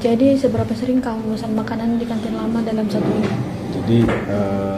Jadi seberapa sering kamu pesan makanan di kantin lama dalam satu minggu? Jadi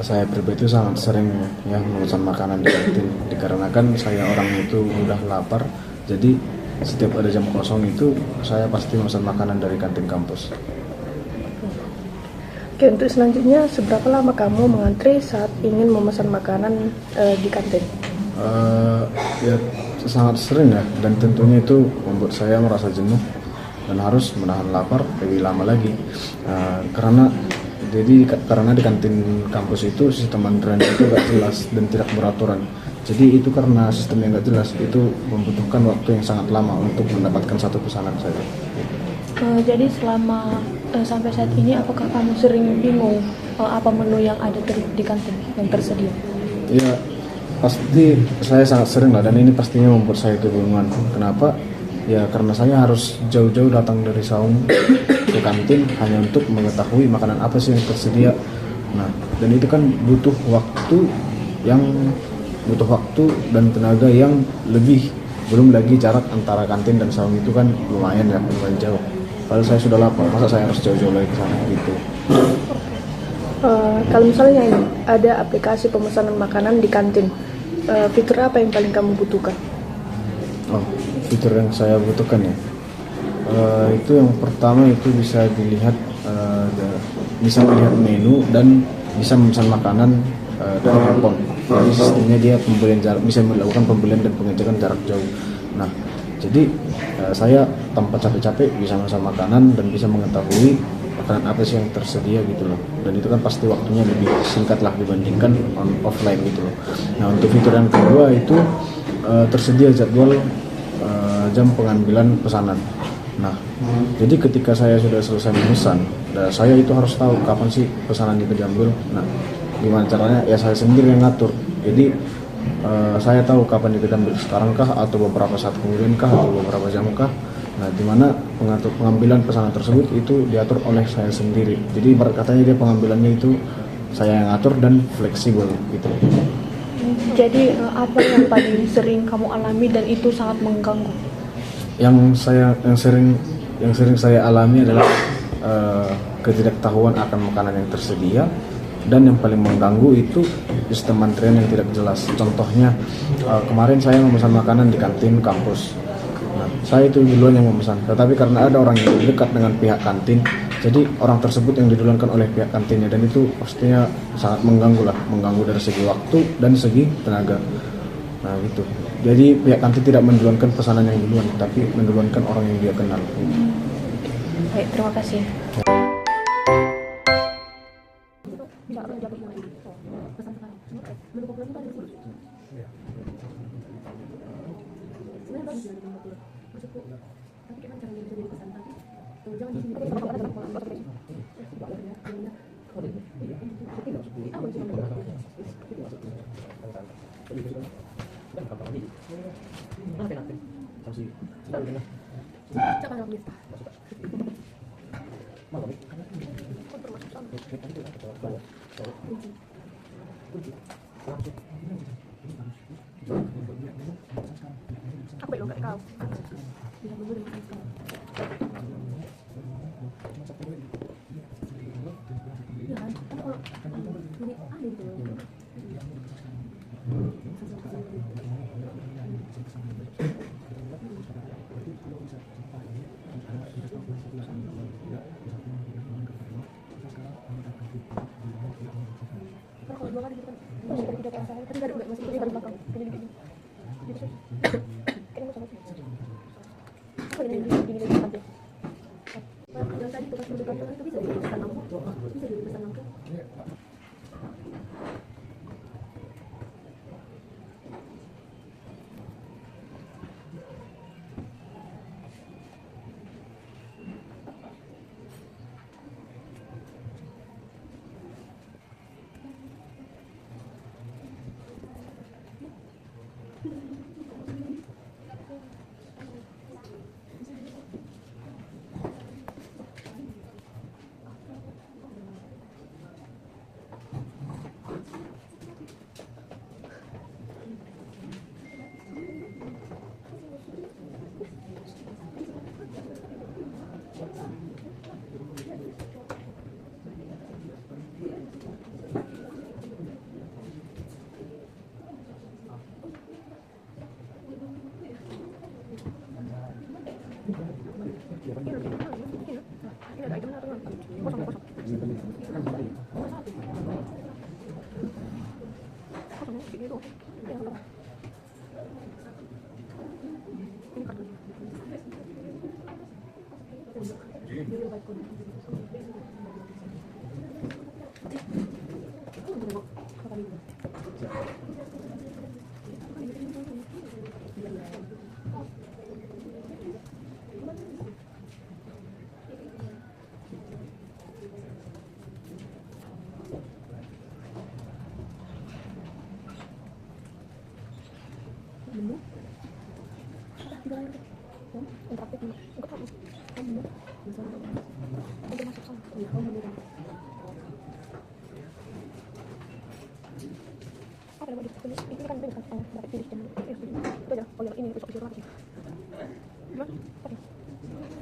saya pribadi itu sangat sering ya memesan makanan di kantin dikarenakan saya orang itu mudah lapar. Jadi setiap ada jam kosong itu saya pasti memesan makanan dari kantin kampus. Oke, untuk selanjutnya, seberapa lama kamu mengantri saat ingin memesan makanan di kantin? Ya sangat sering ya, dan tentunya itu membuat saya merasa jenuh dan harus menahan lapar lebih lama lagi. Karena di kantin kampus itu sistem antrean itu gak jelas dan tidak beraturan. Jadi itu karena sistem yang gak jelas itu membutuhkan waktu yang sangat lama untuk mendapatkan satu pesanan saja. Jadi selama sampai saat ini, apakah kamu sering bingung apa menu yang ada di kantin yang tersedia? Ya pasti saya sangat sering lah, dan ini pastinya membuat saya kebingungan. Kenapa? Ya karena saya harus jauh-jauh datang dari Saung ke kantin hanya untuk mengetahui makanan apa sih yang tersedia. Nah, dan itu kan butuh waktu dan tenaga yang lebih. Belum lagi jarak antara kantin dan Saung itu kan lumayan jauh. Padahal saya sudah lapar, masa saya harus jauh-jauh lagi ke sana gitu. Kalau misalnya ini ada aplikasi pemesanan makanan di kantin, fitur apa yang paling kamu butuhkan? Oh, fitur yang saya butuhkan ya. Itu yang pertama itu bisa dilihat, bisa melihat menu dan bisa memesan makanan dari handphone. Jadi sistemnya dia bisa melakukan pembelian dan pengecekan jarak jauh. Nah, jadi saya tanpa capek-capek bisa memesan makanan dan bisa mengetahui makanan apa sih yang tersedia gitu loh. Dan itu kan pasti waktunya lebih singkat lah dibandingkan offline gitu loh. Nah, untuk fitur yang kedua itu tersedia jadwal jam pengambilan pesanan. Nah, jadi ketika saya sudah selesai memesan, saya itu harus tahu kapan sih pesanan itu diambil. Nah, gimana caranya? Ya saya sendiri yang ngatur. Jadi saya tahu kapan itu diambil, sekarang kah atau beberapa saat kemudian kah atau beberapa jam kah. Nah, dimana pengambilan pesanan tersebut itu diatur oleh saya sendiri. Jadi ibarat katanya dia pengambilannya itu saya yang atur dan fleksibel gitu. Jadi apa yang paling sering kamu alami dan itu sangat mengganggu? Yang sering saya alami adalah ketidaktahuan akan makanan yang tersedia, dan yang paling mengganggu itu sistem antrian yang tidak jelas. Contohnya kemarin saya memesan makanan di kantin kampus. Nah, saya itu duluan yang memesan, tetapi karena ada orang yang dekat dengan pihak kantin, jadi orang tersebut yang diduluankan oleh pihak kantinnya, dan itu pastinya sangat mengganggu dari segi waktu dan segi tenaga. Nah gitu. Jadi pihak kantin tidak menduluankan pesanan yang duluan, tapi menduluankan orang yang dia kenal. Baik, terima kasih.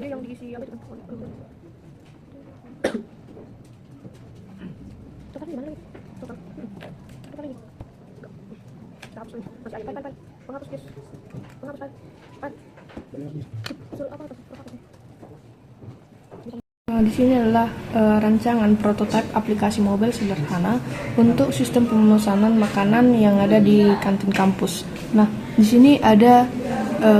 Ini yang diisi apa itu? Total di mana lagi? Total. Total lagi. Hapus lagi. Masih ada. Pai. Penghapus guys. Penghapus pai. Suruh apa tuh? Di sini adalah rancangan prototipe aplikasi mobile sederhana untuk sistem pemesanan makanan yang ada di kantin kampus. Nah, di sini ada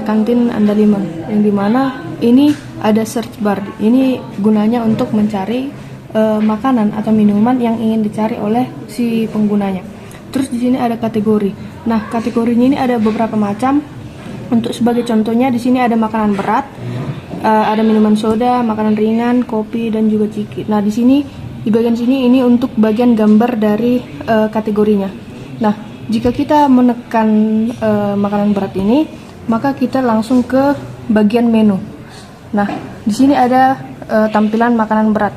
kantin Andaliman, yang dimana ini ada search bar. Ini gunanya untuk mencari makanan atau minuman yang ingin dicari oleh si penggunanya. Terus di sini ada kategori. Nah, kategorinya ini ada beberapa macam. Untuk sebagai contohnya di sini ada makanan berat. Ada minuman soda, makanan ringan, kopi, dan juga ciki. Nah, di sini di bagian sini ini untuk bagian gambar dari kategorinya. Nah, jika kita menekan makanan berat ini, maka kita langsung ke bagian menu. Nah, di sini ada tampilan makanan berat.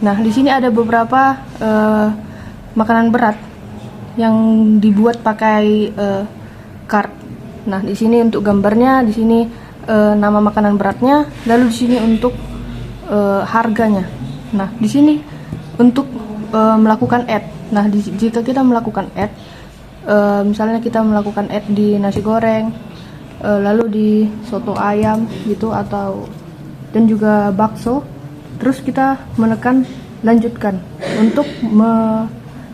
Nah, di sini ada beberapa makanan berat yang dibuat pakai card. Nah, di sini untuk gambarnya, di sini nama makanan beratnya, lalu di sini untuk harganya. Nah, di sini untuk melakukan add. Nah, jika kita melakukan add, misalnya kita melakukan add di nasi goreng, lalu di soto ayam gitu, atau dan juga bakso, terus kita menekan lanjutkan untuk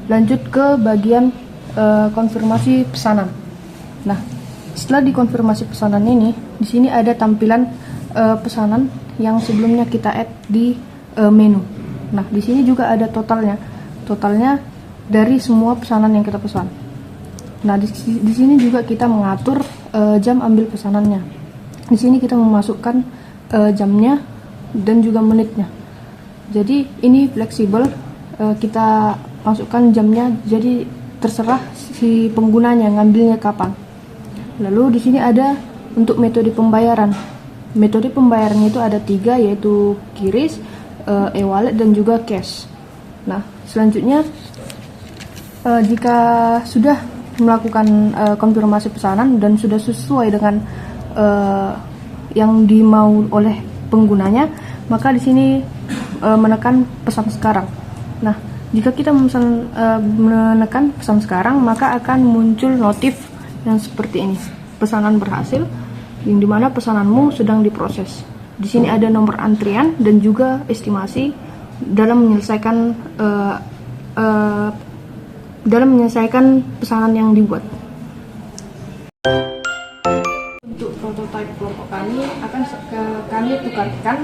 lanjut ke bagian konfirmasi pesanan. Nah, setelah dikonfirmasi pesanan ini, di sini ada tampilan pesanan yang sebelumnya kita add di menu. Nah, di sini juga ada totalnya dari semua pesanan yang kita pesan. Nah, di sini juga kita mengatur jam ambil pesanannya. Di sini kita memasukkan jamnya dan juga menitnya. Jadi ini fleksibel, kita masukkan jamnya, jadi terserah si penggunanya ngambilnya kapan. Lalu di sini ada untuk metode pembayaran. Metode pembayarannya itu ada 3, yaitu QRIS, e-wallet, dan juga cash. Nah, selanjutnya jika sudah melakukan konfirmasi pesanan dan sudah sesuai dengan yang dimau oleh penggunanya, maka di sini menekan pesan sekarang. Nah, jika kita menekan pesan sekarang, maka akan muncul notif yang seperti ini, pesanan berhasil, yang dimana pesananmu sedang diproses. Di sini ada nomor antrian dan juga estimasi dalam menyelesaikan pesanan yang dibuat. Untuk prototipe kelompok kami akan kami tukarkan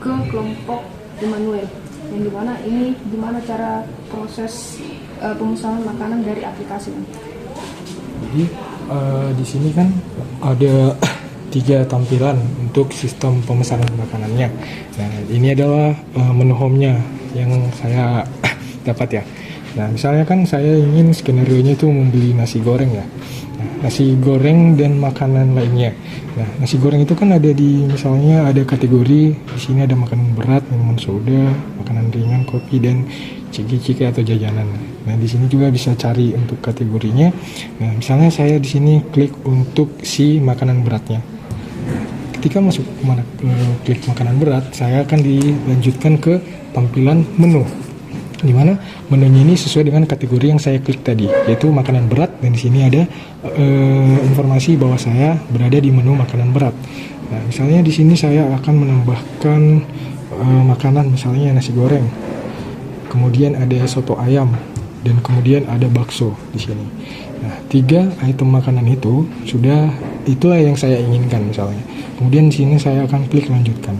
ke kelompok Immanuel, yang dimana cara proses pemesanan makanan dari aplikasi. Jadi di sini kan ada 3 tampilan untuk sistem pemesanan makanannya. Nah, ini adalah menu home-nya yang saya dapat ya. Nah, misalnya kan saya ingin skenario-nya itu membeli nasi goreng ya. Nah, nasi goreng dan makanan lainnya. Nah, nasi goreng itu kan ada misalnya ada kategori, di sini ada makanan berat, minuman soda, makanan ringan, kopi, dan ciki-ciki atau jajanan. Nah, di sini juga bisa cari untuk kategorinya. Nah, misalnya saya di sini klik untuk si makanan beratnya. Ketika masuk klik makanan berat, saya akan dilanjutkan ke tampilan menu, di mana menunya ini sesuai dengan kategori yang saya klik tadi, yaitu makanan berat, dan di sini ada informasi bahwa saya berada di menu makanan berat. Nah, misalnya di sini saya akan menambahkan makanan, misalnya nasi goreng. Kemudian ada soto ayam, dan kemudian ada bakso di sini. Nah, 3 item makanan itu itulah yang saya inginkan misalnya. Kemudian di sini saya akan klik lanjutkan.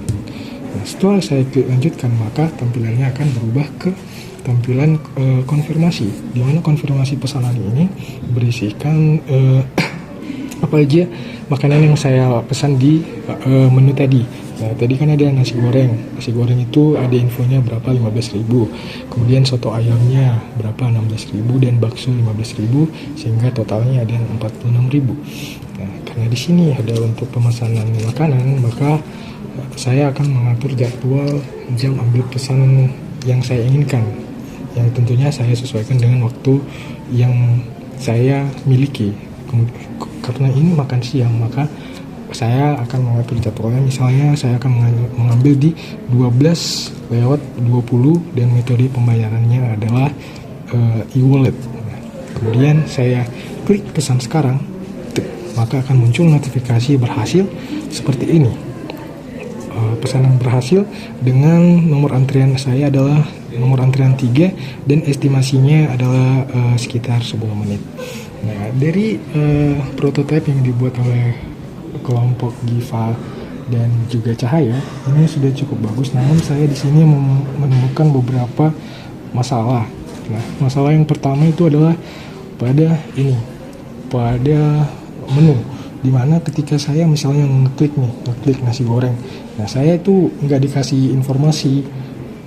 Nah, setelah saya klik lanjutkan, maka tampilannya akan berubah ke tampilan konfirmasi, di mana konfirmasi pesanan ini berisikan apa aja makanan yang saya pesan di menu tadi. Nah, tadi kan ada nasi goreng. Nasi goreng itu ada infonya berapa, 15.000. Kemudian soto ayamnya berapa, 16.000, dan bakso 15.000, sehingga totalnya ada 46.000. Nah, karena di sini ada untuk pemesanan makanan, maka saya akan mengatur jadwal jam ambil pesan yang saya inginkan, yang tentunya saya sesuaikan dengan waktu yang saya miliki. Karena ini makan siang, maka saya akan mengatur jadwalnya. Misalnya saya akan mengambil di 12:20 dan metode pembayarannya adalah e-wallet. Kemudian saya klik pesan sekarang, maka akan muncul notifikasi berhasil seperti ini. Pesanan berhasil dengan nomor antrian saya adalah nomor antrian 3 dan estimasinya adalah sekitar 10 menit. Nah, dari prototipe yang dibuat oleh kelompok Giva dan juga Cahaya ini sudah cukup bagus, namun saya di sini menemukan beberapa masalah. Nah, masalah yang pertama itu adalah pada menu, dimana ketika saya misalnya ngeklik nasi goreng, nah saya itu nggak dikasih informasi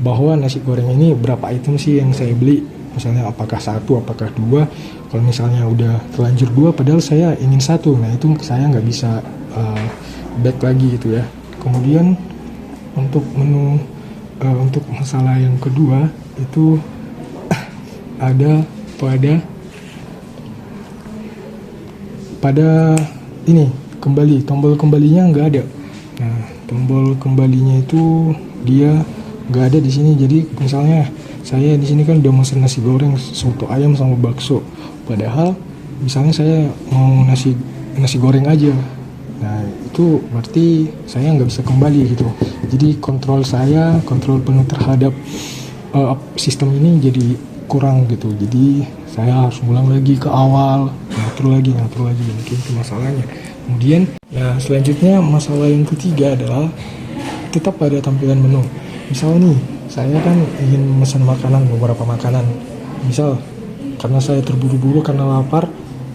bahwa nasi goreng ini berapa item sih yang saya beli, misalnya apakah 1, apakah 2. Kalau misalnya udah terlanjur 2 padahal saya ingin 1, nah itu saya nggak bisa back lagi gitu ya. Kemudian untuk menu untuk masalah yang kedua itu ada pada ini kembali, tombol kembalinya nggak ada. Nah, tombol kembalinya itu dia nggak ada di sini. Jadi misalnya saya di sini kan udah mesen nasi goreng, soto ayam sama bakso, padahal misalnya saya mau nasi goreng aja. Nah, itu berarti saya nggak bisa kembali gitu. Jadi kontrol penuh terhadap sistem ini jadi kurang gitu. Jadi saya harus ulang lagi ke awal, ngatur lagi, mungkin itu masalahnya. Kemudian, nah selanjutnya masalah yang ketiga adalah tetap pada tampilan menu. Misal nih, saya kan ingin pesan beberapa makanan. Misal, karena saya terburu-buru karena lapar,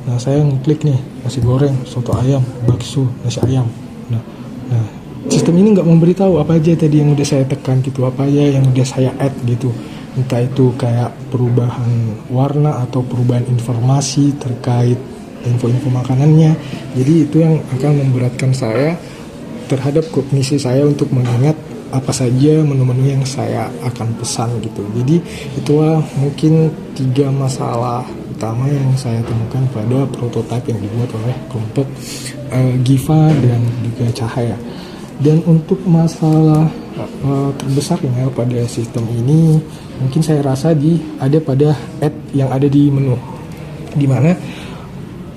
nah saya ngeklik nih nasi goreng, soto ayam, bakso, nasi ayam. Nah sistem ini nggak memberitahu apa aja tadi yang udah saya tekan gitu, apa aja yang udah saya add gitu. Entah itu kayak perubahan warna atau perubahan informasi terkait info-info makanannya. Jadi itu yang akan memberatkan saya terhadap kognisi saya untuk mengingat apa saja menu-menu yang saya akan pesan gitu. Jadi itulah mungkin 3 masalah utama yang saya temukan pada prototipe yang dibuat oleh kelompok Giva dan juga Cahaya. Dan untuk masalah terbesarnya pada sistem ini mungkin saya rasa ada pada add yang ada di menu, dimana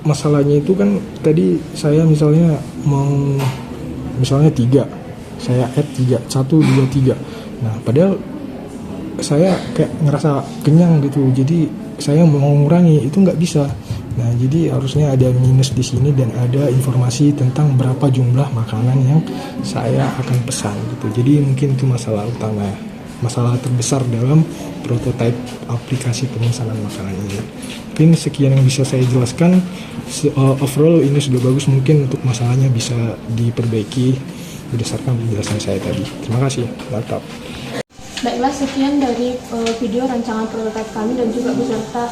masalahnya itu kan tadi saya misalnya mau 3, saya add 3, 1, 2, 3. Nah, padahal saya kayak ngerasa kenyang gitu, jadi saya mau mengurangi itu nggak bisa. Nah, jadi harusnya ada minus di sini dan ada informasi tentang berapa jumlah makanan yang saya akan pesan gitu. Jadi mungkin itu masalah utama, masalah terbesar dalam prototipe aplikasi pemesanan makanan ini. Mungkin sekian yang bisa saya jelaskan. Overall ini sudah bagus, mungkin untuk masalahnya bisa diperbaiki berdasarkan penjelasan saya tadi. Terima kasih, mantap. Baiklah, sekian dari video rancangan prototipe kami dan juga beserta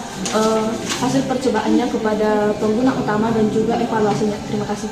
hasil percobaannya kepada pengguna utama dan juga evaluasinya. Terima kasih.